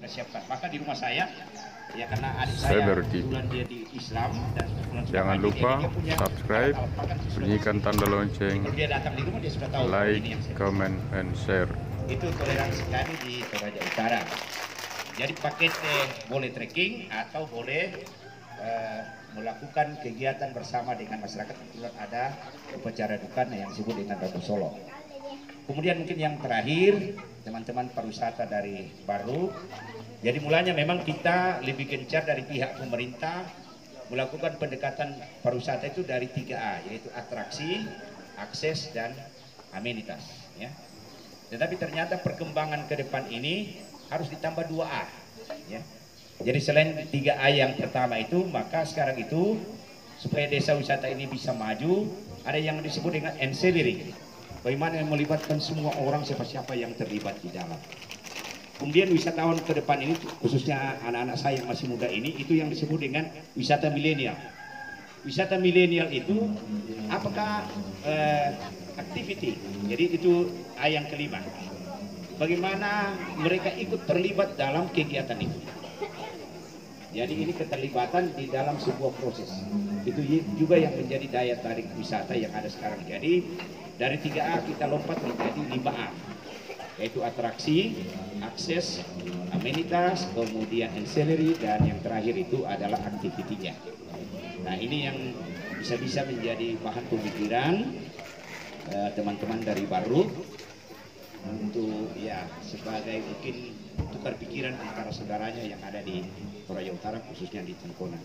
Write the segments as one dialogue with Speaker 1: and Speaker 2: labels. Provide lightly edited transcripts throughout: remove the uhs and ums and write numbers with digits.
Speaker 1: kita siapkan. Maka di rumah saya, ya karena adik
Speaker 2: Saya
Speaker 1: saya
Speaker 2: Berdi.
Speaker 1: kebetulan dia di Islam dan kebetulan sudah
Speaker 2: Jangan
Speaker 1: maju,
Speaker 2: lupa
Speaker 1: dia punya
Speaker 2: subscribe,
Speaker 1: alat-alat makan sudah
Speaker 2: bunyikan
Speaker 1: khusus.
Speaker 2: tanda lonceng,
Speaker 1: Kalau dia datang di rumah dia sudah tahu
Speaker 2: like,
Speaker 1: ini yang saya
Speaker 2: comment, and share.
Speaker 1: itu toleransi kami di Toraja Utara. Jadi paket boleh trekking atau boleh melakukan kegiatan bersama dengan masyarakat. Kebetulan ada upacara duka yang disebut dengan Rabu Solo. Kemudian mungkin yang terakhir, teman-teman pariwisata dari Baru. Jadi mulanya memang kita lebih gencar dari pihak pemerintah melakukan pendekatan pariwisata itu dari 3A, yaitu atraksi, akses, dan amenitas. Ya. Tetapi ternyata perkembangan ke depan ini harus ditambah 2A. Ya. Jadi selain 3A yang pertama itu, maka sekarang itu supaya desa wisata ini bisa maju, ada yang disebut dengan ancillary. Bagaimana yang melibatkan semua orang, siapa-siapa yang terlibat di dalam. Kemudian wisatawan ke depan ini, khususnya anak-anak saya yang masih muda ini, itu yang disebut dengan wisata milenial. Wisata milenial itu apakah activity? Jadi itu A yang kelima. Bagaimana mereka ikut terlibat dalam kegiatan itu. Jadi ini keterlibatan di dalam sebuah proses. Itu juga yang menjadi daya tarik wisata yang ada sekarang. Jadi dari 3A kita lompat menjadi 5A. Yaitu atraksi, akses, amenitas, kemudian ancillary, dan yang terakhir itu adalah aktivitinya. Nah ini yang bisa-bisa menjadi bahan pemikiran teman-teman dari Baru untuk ya sebagai mungkin tukar pikiran antara saudaranya yang ada di Toraja Utara, khususnya di Tengkona.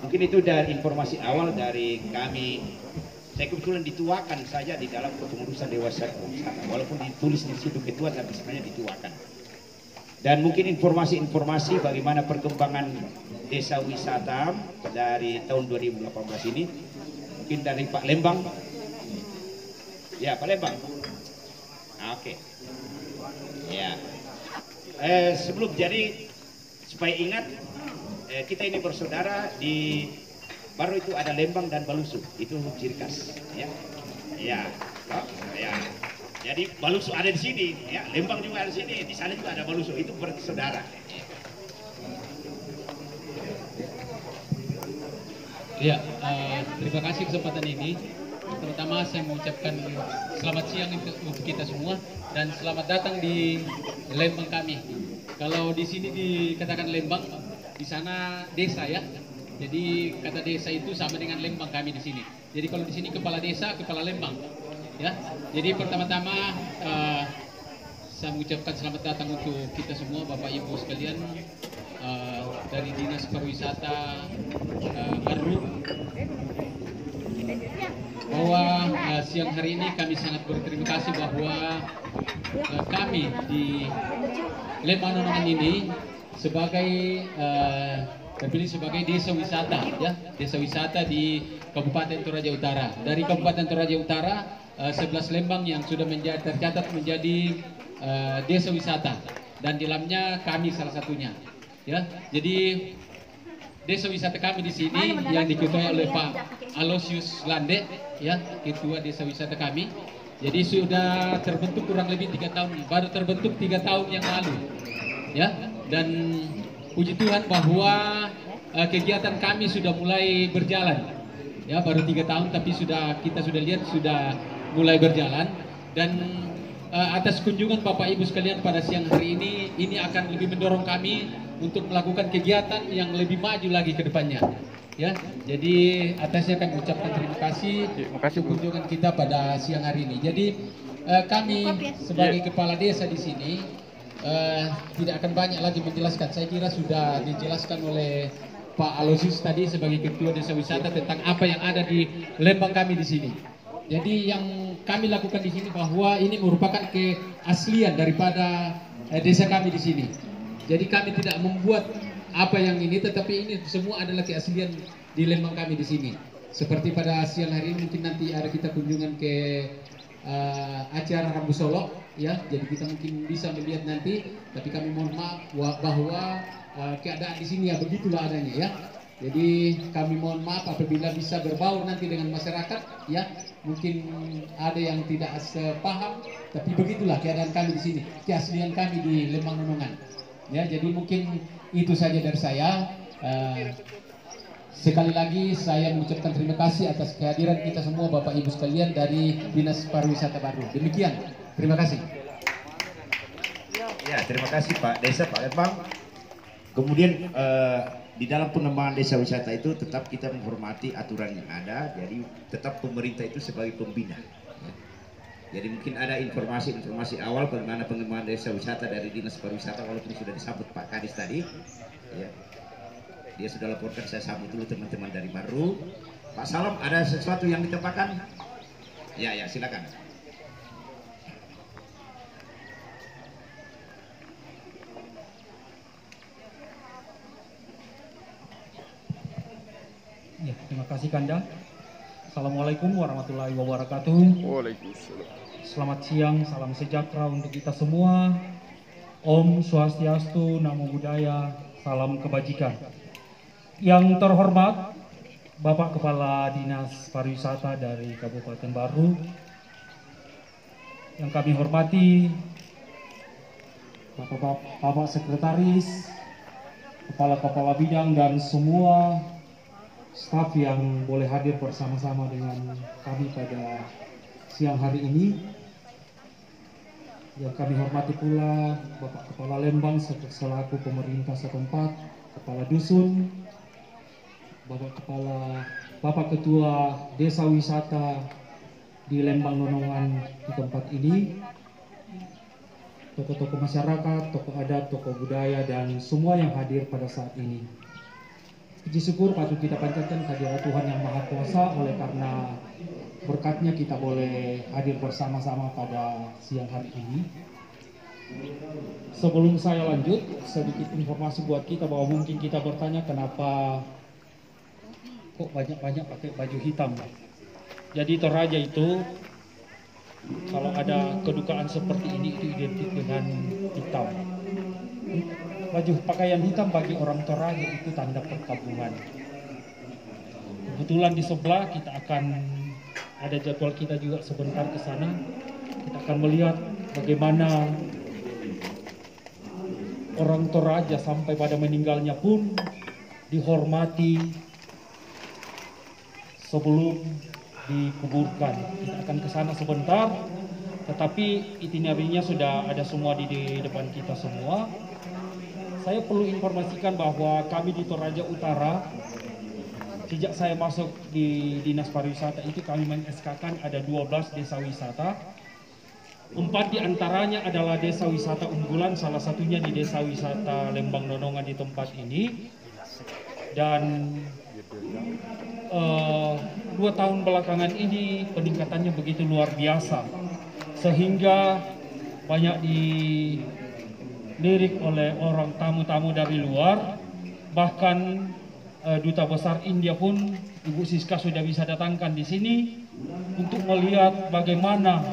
Speaker 1: Mungkin itu dari informasi awal dari kami. Saya kebetulan dituakan saja di dalam kepengurusan dewasa wisata, walaupun ditulis di situ ketua tapi sebenarnya dituakan. Dan mungkin informasi-informasi bagaimana perkembangan desa wisata dari tahun 2018 ini, mungkin dari Pak Lembang. Ya, Pak Lembang. Oke. Ya. Sebelum jadi supaya ingat kita ini bersaudara di Baru itu ada Lembang dan Balusu, itu ciri khas, ya, ya, oh, ya. Jadi Balusu ada di sini, ya, Lembang juga ada di sini, di sana juga ada Balusu, itu bersaudara.
Speaker 3: Ya, terima kasih kesempatan ini. Pertama saya mengucapkan selamat siang untuk kita semua dan selamat datang di Lembang kami. Kalau di sini dikatakan Lembang, di sana desa ya. Jadi kata desa itu sama dengan Lembang kami di sini. Jadi kalau di sini kepala desa, kepala Lembang, ya. Jadi pertama-tama saya mengucapkan selamat datang untuk kita semua, Bapak Ibu sekalian dari Dinas Pariwisata Baru. Bahwa siang hari ini kami sangat berterima kasih bahwa kami di Lembang Nonongan ini sebagai terpilih sebagai desa wisata, ya, desa wisata di Kabupaten Toraja Utara. Dari Kabupaten Toraja Utara, 11 Lembang yang sudah tercatat menjadi desa wisata, dan di dalamnya kami salah satunya. Ya, jadi desa wisata kami di sini yang diketuai oleh Pak Aloysius Lande, ya, ketua desa wisata kami. Jadi sudah terbentuk kurang lebih 3 tahun, baru terbentuk 3 tahun yang lalu, ya. Dan puji Tuhan bahwa kegiatan kami sudah mulai berjalan, ya, baru 3 tahun tapi kita sudah lihat sudah mulai berjalan. Dan atas kunjungan Bapak Ibu sekalian pada siang hari ini akan lebih mendorong kami untuk melakukan kegiatan yang lebih maju lagi ke depannya, ya. Jadi atasnya kami ucapkan terima kasih untuk kunjungan kita pada siang hari ini. Jadi kami sebagai kepala desa di sini tidak akan banyak lagi menjelaskan. Saya kira sudah dijelaskan oleh Pak Aloysius tadi sebagai ketua desa wisata tentang apa yang ada di Lembang kami di sini. Jadi yang kami lakukan di sini bahwa ini merupakan keaslian daripada desa kami di sini. Jadi kami tidak membuat apa yang ini, tetapi ini semua adalah keaslian di Lembang kami di sini. Seperti pada siang hari ini mungkin nanti ada kita kunjungan ke acara Rabu Solo, ya. Jadi kita mungkin bisa melihat nanti, tapi kami mohon maaf bahwa keadaan di sini ya begitulah adanya, ya. Jadi kami mohon maaf apabila bisa berbaur nanti dengan masyarakat, ya. Mungkin ada yang tidak sepaham, tapi begitulah keadaan kami di sini, keaslian kami di Lembang Nonongan. Ya, jadi mungkin itu saja dari saya. Sekali lagi saya mengucapkan terima kasih atas kehadiran kita semua Bapak Ibu sekalian dari Dinas Pariwisata Baru. Demikian, terima kasih.
Speaker 1: Ya, terima kasih Pak Desa, Pak Lembang. Kemudian di dalam pengembangan desa wisata itu tetap kita menghormati aturan yang ada, jadi tetap pemerintah itu sebagai pembina. Jadi mungkin ada informasi awal bagaimana pengembangan desa wisata dari Dinas Pariwisata, walaupun sudah disambut Pak Kadis tadi. Ya. Dia sudah laporkan, saya sambut dulu teman-teman dari Baru. Pak Salam, ada sesuatu yang ditambahkan? Ya, silakan.
Speaker 2: Ya, terima kasih Kanda. Assalamualaikum warahmatullahi wabarakatuh.
Speaker 4: Waalaikumsalam.
Speaker 2: Selamat siang, salam sejahtera untuk kita semua. Om Swastiastu, Namo Buddhaya, salam kebajikan. Yang terhormat Bapak Kepala Dinas Pariwisata dari Kabupaten Baru, yang kami hormati Bapak Sekretaris, Kepala-Kepala Bidang dan semua staf yang boleh hadir bersama-sama dengan kami pada siang hari ini. Yang kami hormati pula Bapak Kepala Lembang selaku pemerintah setempat, Kepala Dusun, Bapak Ketua Desa Wisata di Lembang Nonongan di tempat ini, tokoh-tokoh masyarakat, tokoh adat, tokoh budaya, dan semua yang hadir pada saat ini. Puji syukur patut kita panjatkan kehadirat Tuhan Yang Maha Kuasa, oleh karena berkatnya kita boleh hadir bersama-sama pada siang hari ini. Sebelum saya lanjut, sedikit informasi buat kita bahwa mungkin kita bertanya kenapa kok banyak-banyak pakai baju hitam. Jadi Toraja itu kalau ada kedukaan seperti ini itu identik dengan hitam. Baju pakaian hitam bagi orang Toraja itu tanda perkabungan. Kebetulan di sebelah kita akan ada jadwal kita juga sebentar ke sana. Kita akan melihat bagaimana orang Toraja sampai pada meninggalnya pun dihormati sebelum dikuburkan. Kita akan ke sana sebentar, tetapi itinerarinya sudah ada semua di depan kita semua. Saya perlu informasikan bahwa kami di Toraja Utara, sejak saya masuk di Dinas Pariwisata itu kami men-SK-kan ada 12 desa wisata. 4 diantaranya adalah desa wisata unggulan, salah satunya di desa wisata Lembang Nonongan di tempat ini. Dan 2 tahun belakangan ini peningkatannya begitu luar biasa, sehingga banyak dilirik oleh orang tamu-tamu dari luar. Bahkan Duta Besar India pun Ibu Siska sudah bisa datangkan di sini untuk melihat bagaimana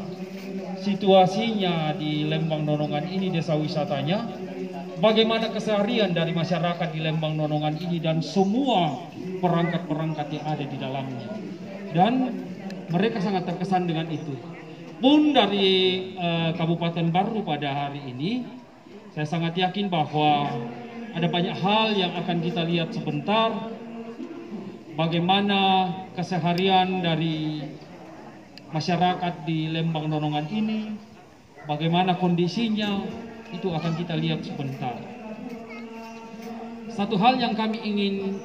Speaker 2: situasinya di Lembang Nonongan ini, desa wisatanya, bagaimana keseharian dari masyarakat di Lembang Nonongan ini dan semua perangkat-perangkat yang ada di dalamnya. Dan mereka sangat terkesan dengan itu. Pun dari Kabupaten Baru pada hari ini, saya sangat yakin bahwa ada banyak hal yang akan kita lihat sebentar. Bagaimana keseharian dari masyarakat di Lembang Nonongan ini, bagaimana kondisinya, itu akan kita lihat sebentar. Satu hal yang kami ingin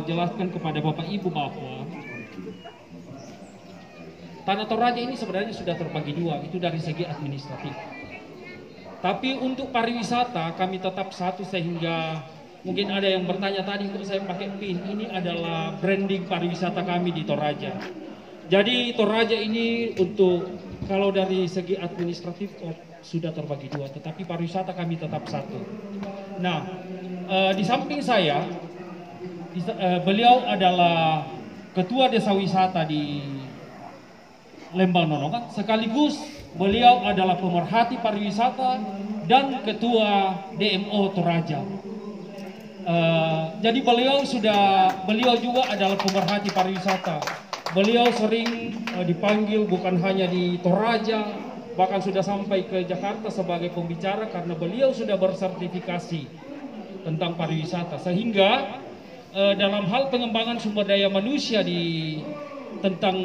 Speaker 2: jelaskan kepada Bapak Ibu bahwa Tanah Toraja ini sebenarnya sudah terbagi 2, itu dari segi administratif. Tapi untuk pariwisata kami tetap satu, sehingga mungkin ada yang bertanya tadi kok saya pakai PIN, ini adalah branding pariwisata kami di Toraja. Jadi Toraja ini untuk kalau dari segi administratif sudah terbagi 2, tetapi pariwisata kami tetap satu. Nah, di samping saya, beliau adalah Ketua Desa Wisata di Lembang Nonongan, sekaligus beliau adalah pemerhati pariwisata dan Ketua DMO Toraja. Jadi beliau juga adalah pemerhati pariwisata. Beliau sering dipanggil bukan hanya di Toraja, bahkan sudah sampai ke Jakarta sebagai pembicara karena beliau sudah bersertifikasi tentang pariwisata, sehingga dalam hal pengembangan sumber daya manusia tentang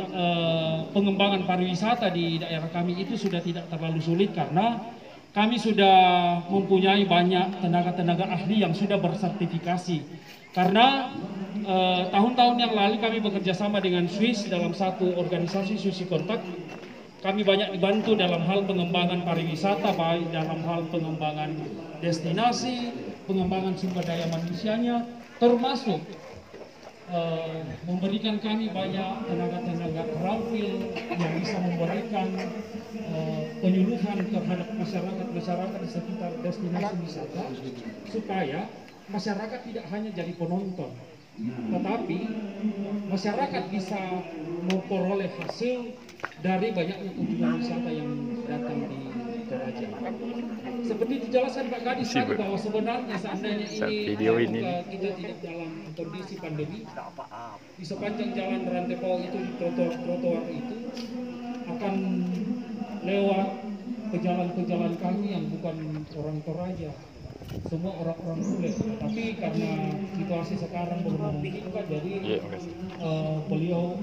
Speaker 2: pengembangan pariwisata di daerah kami itu sudah tidak terlalu sulit karena kami sudah mempunyai banyak tenaga-tenaga ahli yang sudah bersertifikasi. Karena tahun-tahun yang lalu kami bekerja sama dengan Swiss dalam satu organisasi Swiss Kontak. Kami banyak dibantu dalam hal pengembangan pariwisata, baik dalam hal pengembangan destinasi, pengembangan sumber daya manusianya, termasuk memberikan kami banyak tenaga-tenaga terampil yang bisa memberikan penyuluhan terhadap masyarakat di sekitar destinasi wisata, supaya masyarakat tidak hanya jadi penonton, tetapi masyarakat bisa memperoleh hasil dari banyaknya kunjungan wisata yang datang di Toraja. Seperti dijelaskan Pak Gadis tadi bahwa sebenarnya seandainya ini kita tidak dalam kondisi pandemi, di sepanjang jalan Rantepao itu, di trotoar itu akan lewat pejalan-pejalan kaki yang bukan orang Toraja, semua orang-orang bule. Tapi karena situasi sekarang belum memungkinkan, jadi beliau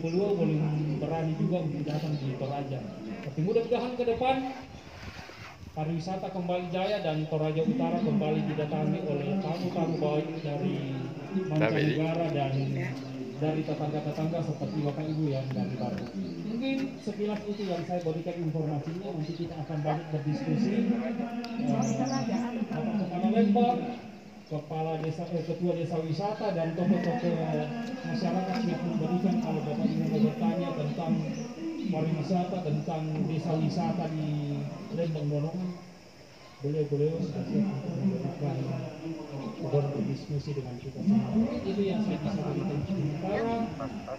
Speaker 2: belum berani juga untuk datang di Toraja. Tapi mudah-mudahan ke depan pariwisata kembali jaya dan Toraja Utara kembali didatangi oleh tamu-tamu baik dari mancanegara dan dari tetangga-tetangga seperti Bapak Ibu yang dari Baru. Mungkin sekilas itu yang saya berikan informasinya, nanti kita akan banyak berdiskusi. Bapak Kepala Lembang, Kepala Desa, Ketua Desa Wisata dan tokoh-tokoh masyarakat yang memberikan, kalau Bapak Ibu mau bertanya tentang pariwisata, tentang desa wisata di Lembang Donongan, beliau sudah siap untuk memberikan berdiskusi dengan kita semua. Itu yang saya bisa berikan sementara.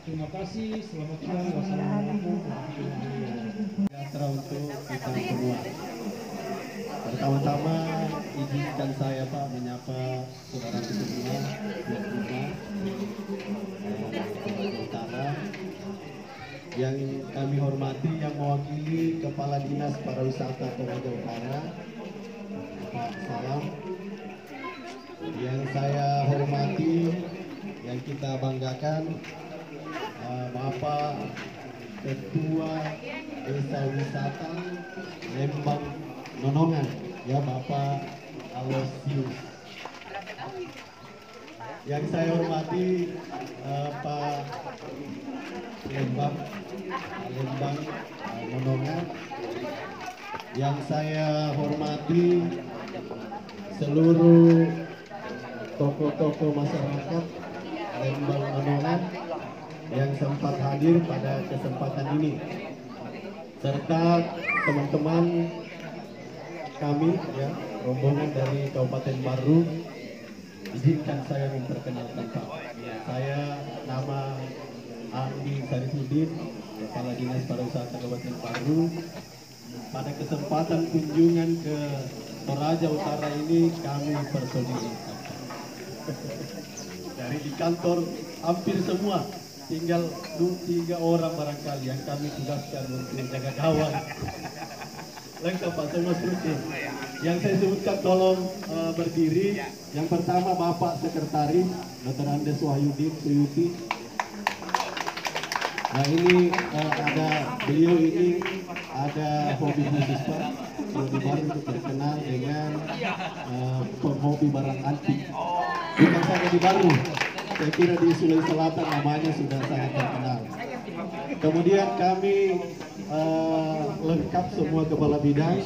Speaker 2: Terima kasih, selamat siang, wassalamualaikum warahmatullahi wabarakatuh.
Speaker 4: Sejahtera untuk kita semua. Pertama-tama izinkan saya Pak menyapa saudara semua di Utara yang kami hormati, yang mewakili Kepala Dinas Pariwisata Toraja Utara, Pak Salam, yang saya hormati, yang kita banggakan, Bapak Ketua Desa Wisata Lembang Nonongan, ya Bapak Alosius. Yang saya hormati Pak Lembang Nonongan. Yang saya hormati seluruh tokoh-tokoh masyarakat Lembang Nonongan yang sempat hadir pada kesempatan ini, serta teman-teman kami, ya, rombongan dari Kabupaten Baru. Izinkan saya memperkenalkan Pak. Saya nama Andi Sarifudin, Kepala Dinas Pariwisata Kabupaten Baru. Pada kesempatan kunjungan ke Toraja Utara ini kami personilkan. Dari di kantor hampir semua, tinggal 2-3 orang barangkali yang kami tugaskan untuk menjaga gawang. Lengkap Pak, semua struktur. Yang saya sebutkan tolong berdiri. Yang pertama Bapak Sekretaris Dr. Andes Wahyudin Suyuti. Nah ini beliau ini ada hobi khusus Pak, lebih baru untuk terkenal dengan penghobi barang antik. Bukan saja di Baru, saya kira di Sulawesi Selatan namanya sudah sangat terkenal. Kemudian kami lengkap semua kepala bidang.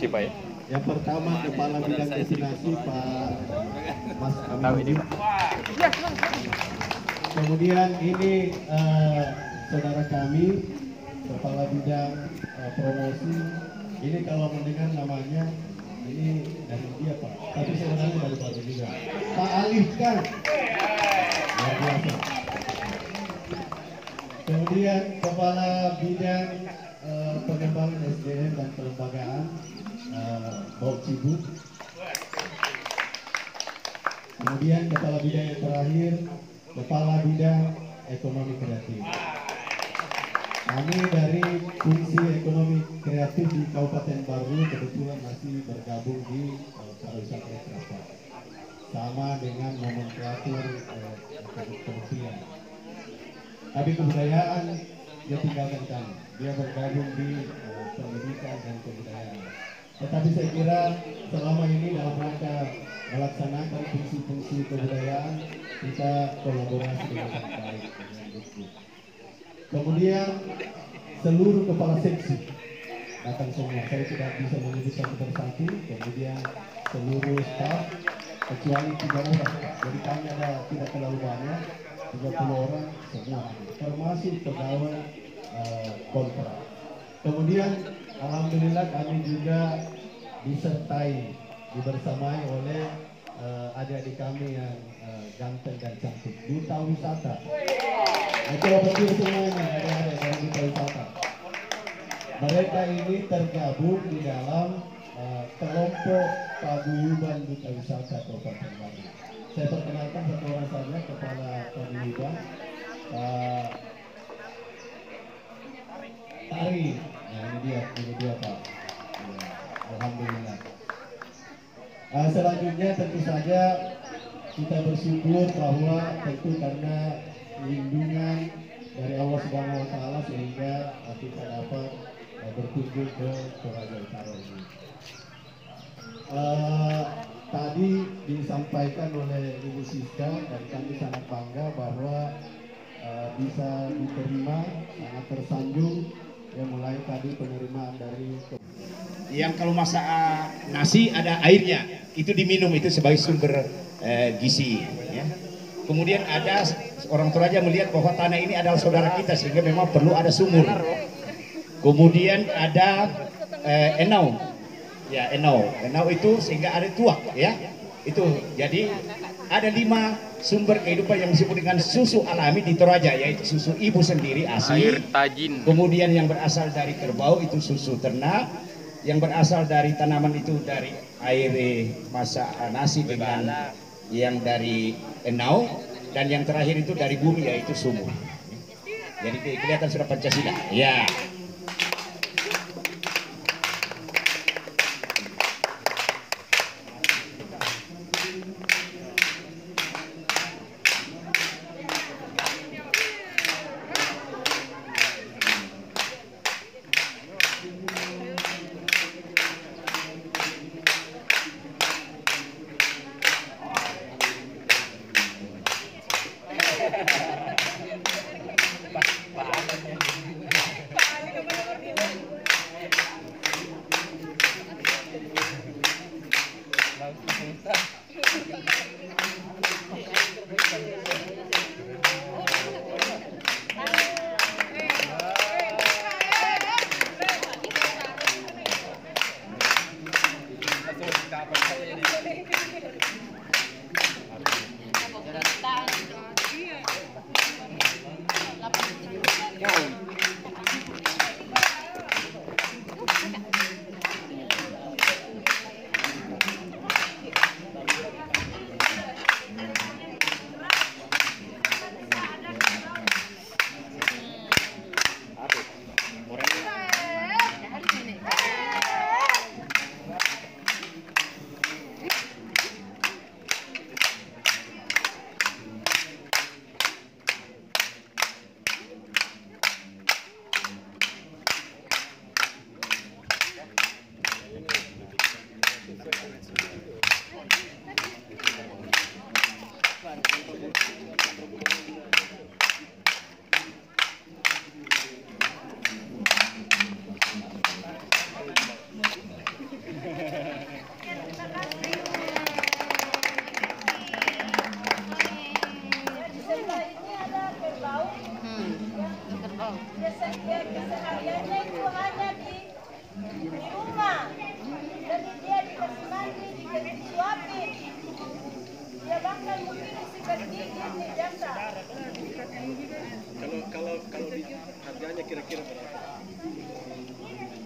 Speaker 4: Yang pertama Kepala Bidang Destinasi Pak Mas Amin. Kemudian ini saudara kami Kepala Bidang Promosi. Ini kalau mendengar namanya ini dari dia Pak, tapi sebenarnya dari Baru juga. Pak Alif kan. Luar biasa. Kemudian Kepala Bidang Pengembangan SDM dan Kelembagaan Bau Cibut. Kemudian Kepala Bidang yang terakhir Kepala Bidang Ekonomi Kreatif. Kami dari fungsi ekonomi kreatif di Kabupaten Baru kebetulan masih bergabung di pariwisata rekreasi, sama dengan nomenklatur kementerian. Tapi kebudayaan dia tinggalkan kami, dia bergabung di pendidikan dan kebudayaan. Tetapi saya kira selama ini dalam rangka melaksanakan fungsi-fungsi kebudayaan kita kolaborasi dengan baik dengan Gusdur. Kemudian seluruh kepala seksi datang semua, saya tidak bisa menyebut satu persatu. Kemudian seluruh staf kecuali 3 orang, jadi kami ada tidak terlalu banyak, 30 orang semua, termasuk pegawai kontrak. Kemudian alhamdulillah kami juga dibersamai oleh adik-adik kami yang ganteng dan cantik, duta wisata. Coba berdiri semuanya, adik-adik dari duta wisata. Mereka ini tergabung di dalam kelompok paguyuban duta wisata Kabupaten Baru. Saya perkenalkan satu orang saja, kepala paguyuban, Pak Tari. Nah, ini dia Pak. Ya, alhamdulillah. Selanjutnya tentu saja kita bersyukur bahwa tentu karena lindungan dari Allah Subhanahu wa taala sehingga kita dapat berkunjung ke Toraja Utara ini. Tadi disampaikan oleh Ibu Siska dan kami sangat bangga bahwa bisa diterima, sangat tersanjung ya, mulai tadi penerimaan dari
Speaker 1: yang kalau masak nasi ada airnya, itu diminum, itu sebagai sumber gizi ya. Kemudian ada orang Toraja melihat bahwa tanah ini adalah saudara kita sehingga memang perlu ada sumur. Kemudian ada enau. Ya, enau itu sehingga ada tuak ya. Itu jadi ada 5 sumber kehidupan yang disebut dengan susu alami di Toraja, yaitu susu ibu sendiri asli,
Speaker 5: air tajin,
Speaker 1: kemudian yang berasal dari kerbau itu susu ternak, yang berasal dari tanaman itu dari air masak nasi dengan yang dari enau, dan yang terakhir itu dari bumi yaitu sumur. Jadi kelihatan sudah Pancasila ya.
Speaker 6: Kesehariannya itu hanya di rumah, jadi dia dikasih mandi, dikasih suapin, dia bahkan mungkin disikat gigi di jasa.
Speaker 7: Kalau di harganya kira-kira berapa?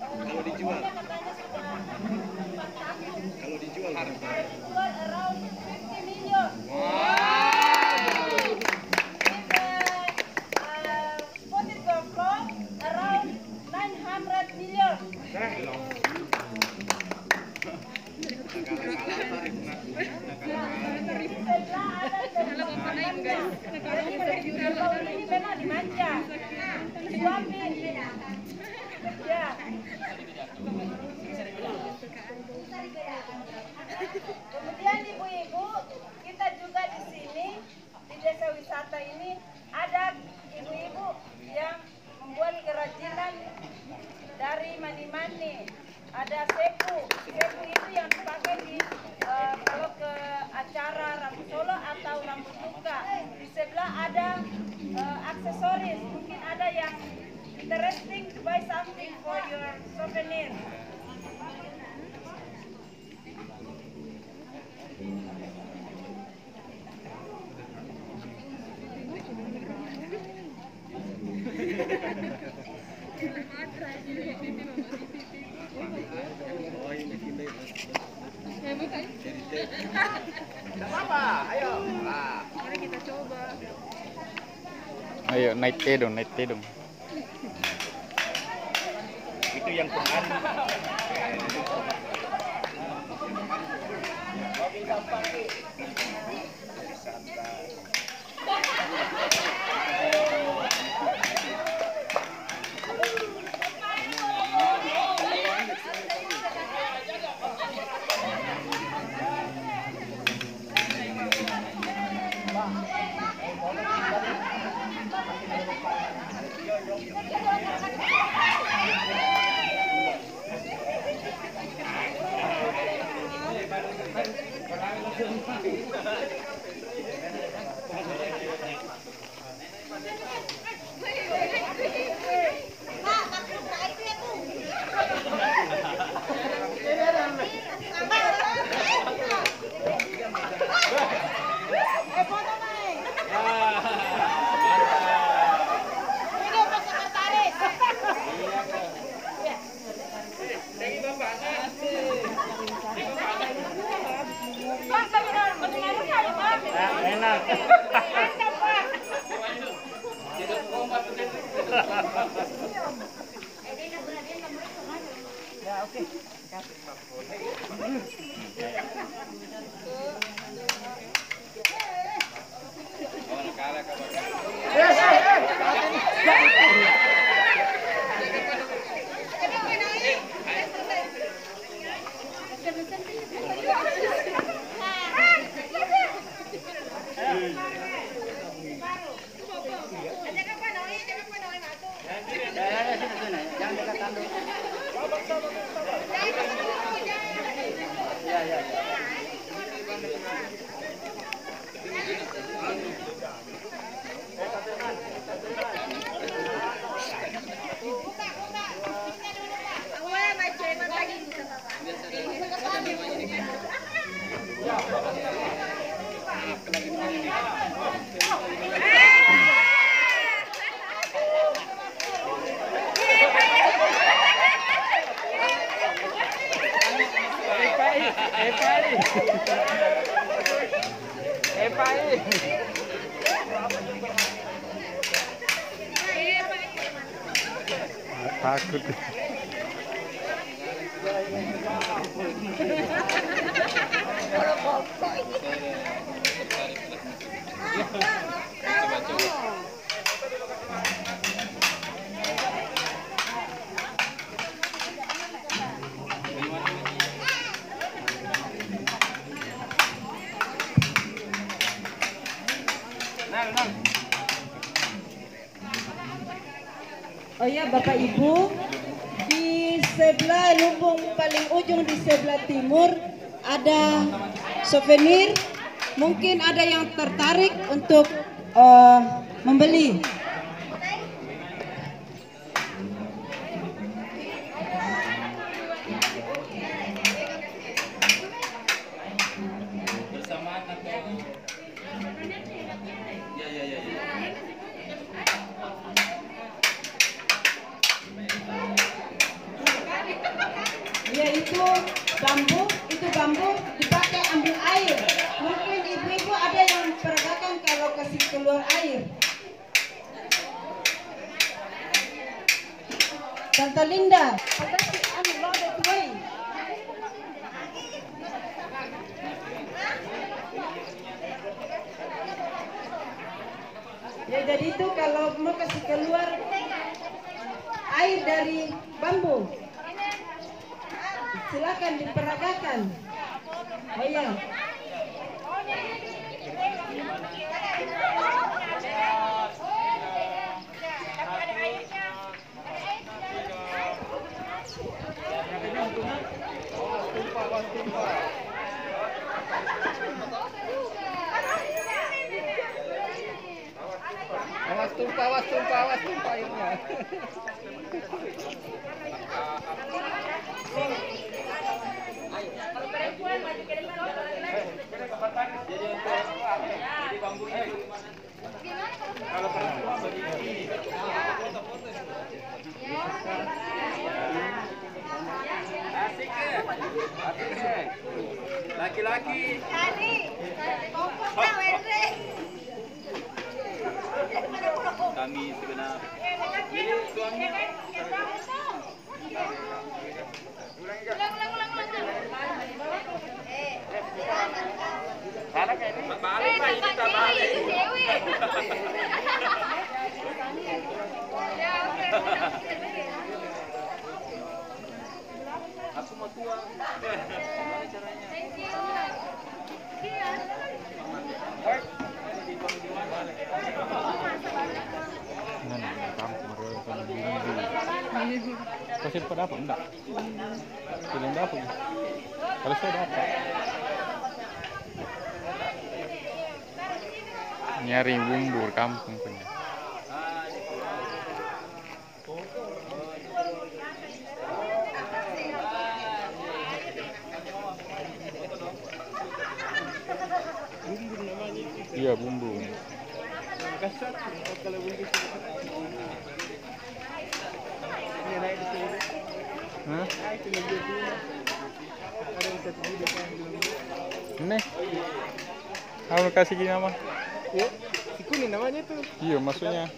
Speaker 7: Kalau dijual? Kalau dijual berapa?
Speaker 6: Dijual around 50 million. Spotted girl from around ada aksesoris, mungkin ada yang interesting to buy something for your souvenir.
Speaker 5: Ayo naik dong, naik dong.
Speaker 1: Itu yang kemarin.
Speaker 5: Takut.
Speaker 6: Oh ya Bapak Ibu, di sebelah lumbung paling ujung di sebelah timur ada souvenir. Mungkin ada yang tertarik untuk membeli. Yaitu bambu, itu bambu dipakai ambil air. Mungkin ibu-ibu ada yang peragakan kalau kasih keluar air. Tante Linda, ya jadi itu kalau mau kasih keluar air dari bambu, silakan diperagakan. Oh ya.
Speaker 7: Awas tumpah airnya. Laki-laki. Kami sebenarnya. Jadi suaminya. Balik Pak, ini kita balik. Aku mau tuang. Gimana caranya?
Speaker 5: Kasih pada apa? Enggak. Pilih dapat. Kalau saya dapat. Nyari bumbu kampung punya. Iya bumbu.
Speaker 7: Kasar kalau bumbu. Ini naik di sini.
Speaker 5: Hah?
Speaker 7: Naik di sini. Ada yang satu video kan belum.
Speaker 5: Nih. Aku kasih gini nama.
Speaker 7: Ya, si kuning namanya tuh.
Speaker 5: Iya maksudnya.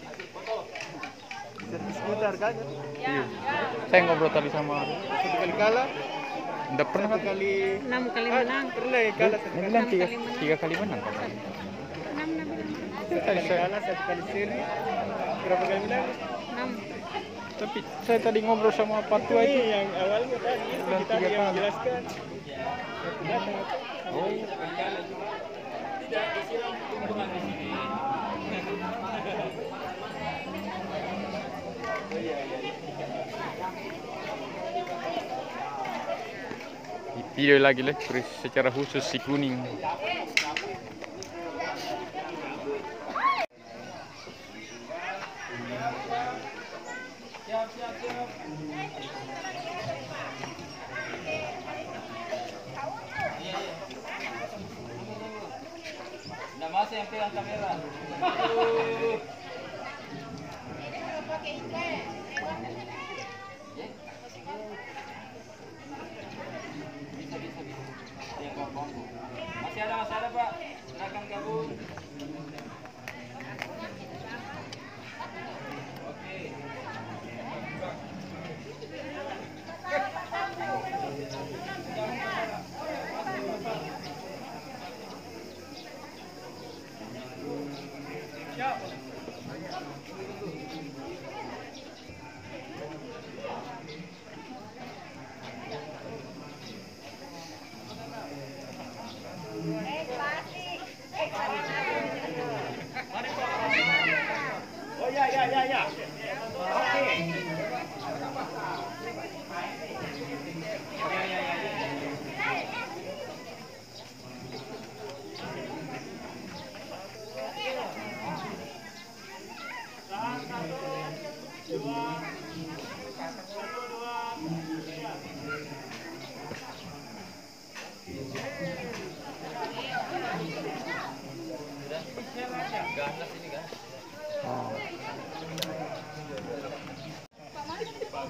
Speaker 7: Sejuta harganya.
Speaker 5: Iya. Saya ngobrol tadi sama.
Speaker 7: Satu kali kalah.
Speaker 5: Enggak pernah
Speaker 7: Satu kali
Speaker 6: 6 kali menang.
Speaker 7: Pernah ya kalah satu
Speaker 5: Dia
Speaker 7: kali.
Speaker 5: bilang tiga kali menang kan?
Speaker 7: Satu kali kalah, satu kali seri. Berapa kali menang?
Speaker 6: 6.
Speaker 5: Tapi saya tadi ngobrol sama Pak Tua itu.
Speaker 7: Ini yang awalnya tadi
Speaker 5: Bilang
Speaker 7: kita
Speaker 5: 3
Speaker 7: yang
Speaker 5: kali.
Speaker 7: menjelaskan. Aku datang.
Speaker 5: Oh. Video lagi lah secara khusus si kuning.
Speaker 3: Namanya yang pegang kamera. Masih ada Pak. Silakan gabung. Oke.
Speaker 1: Oh ya. Oke.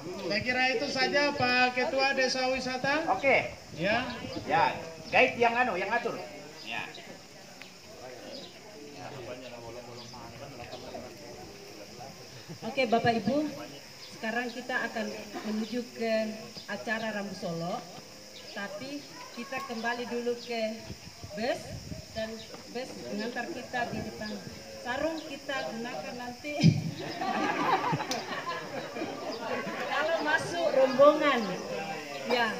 Speaker 7: Saya kira itu saja Pak Ketua Desa Wisata.
Speaker 1: Oke.
Speaker 7: Ya.
Speaker 1: Ya, guide yang atur. Ya.
Speaker 6: Oke Bapak Ibu, sekarang kita akan menuju ke acara Rambu Solo, tapi kita kembali dulu ke bus dan bus mengantar kita di depan. Sarung kita gunakan nanti kalau masuk rombongan. Ya,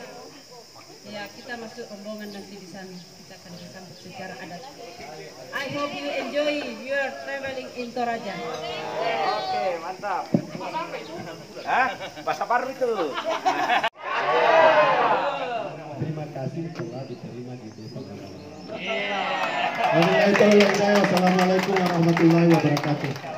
Speaker 6: kita masuk rombongan nanti di sana. Kita akan disambut secara adat. I hope you enjoy your traveling in Toraja.
Speaker 1: Oke, mantap. Hah? Bahasa baru itu.
Speaker 4: Terima kasih telah diterima di desa. Wassalamualaikum warahmatullahi wabarakatuh.